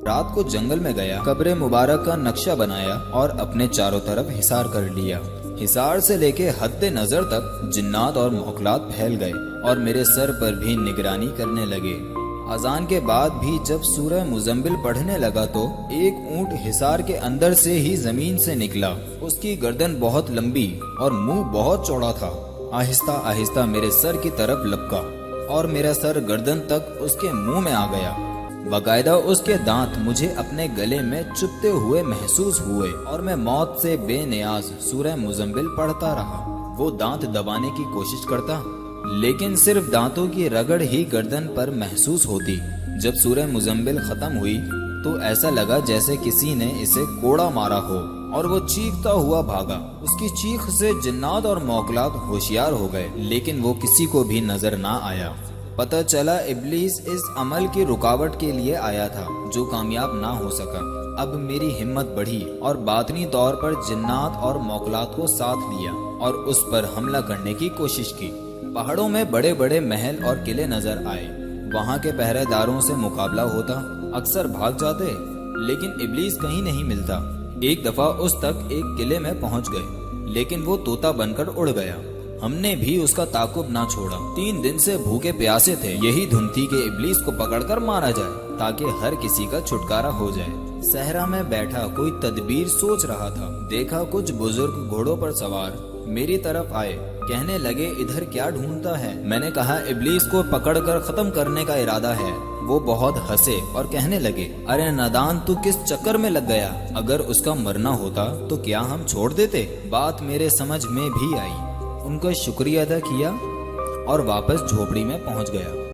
रात को जंगल में गया, कब्र मुबारक का नक्शा बनाया और अपने चारों तरफ हिसार कर लिया। हिसार से लेके हद नजर तक जिन्नात और मौखलात फैल गए और मेरे सर पर भी निगरानी करने लगे। अजान के बाद भी जब सूरह मुजम्मिल पढ़ने लगा तो एक ऊंट हिसार के अंदर से ही जमीन से निकला। उसकी गर्दन बहुत लंबी और मुंह बहुत चौड़ा था। आहिस्ता आहिस्ता मेरे सर की तरफ लपका और मेरा सर गर्दन तक उसके मुंह में आ गया। बाकायदा उसके दांत मुझे अपने गले में चुभते हुए महसूस हुए और मैं मौत से बेनियाज सूरह मुजम्मिल पढ़ता रहा। वो दांत दबाने की कोशिश करता, लेकिन सिर्फ दांतों की रगड़ ही गर्दन पर महसूस होती। जब सूरह मुजम्मिल खत्म हुई तो ऐसा लगा जैसे किसी ने इसे कोड़ा मारा हो और वो चीखता हुआ भागा। उसकी चीख से जिन्नात और मौकलात होशियार हो गए, लेकिन वो किसी को भी नजर ना आया। पता चला इब्लीस इस अमल की रुकावट के लिए आया था जो कामयाब ना हो सका। अब मेरी हिम्मत बढ़ी और बातनी तौर पर जिन्नात और मौकलात को साथ लिया और उस पर हमला करने की कोशिश की। पहाड़ों में बड़े बड़े महल और किले नजर आए। वहाँ के पहरेदारों से मुकाबला होता, अक्सर भाग जाते, लेकिन इब्लीस कहीं नहीं मिलता। एक दफा उस तक एक किले में पहुँच गए, लेकिन वो तोता बनकर उड़ गया। हमने भी उसका ताकुब ना छोड़ा। 3 दिन से भूखे प्यासे थे। यही धुन थी कि इब्लीस को पकड़कर मारा जाए ताकि हर किसी का छुटकारा हो जाए। सहरा में बैठा कोई तदबीर सोच रहा था। देखा कुछ बुजुर्ग घोड़ों पर सवार मेरी तरफ आए। कहने लगे, इधर क्या ढूंढता है? मैंने कहा, इब्लीस को पकड़कर खत्म करने का इरादा है। वो बहुत हंसे और कहने लगे, अरे नादान, तू किस चक्कर में लग गया? अगर उसका मरना होता तो क्या हम छोड़ देते? बात मेरे समझ में भी आई। उनका शुक्रिया अदा किया और वापस झोपड़ी में पहुंच गया।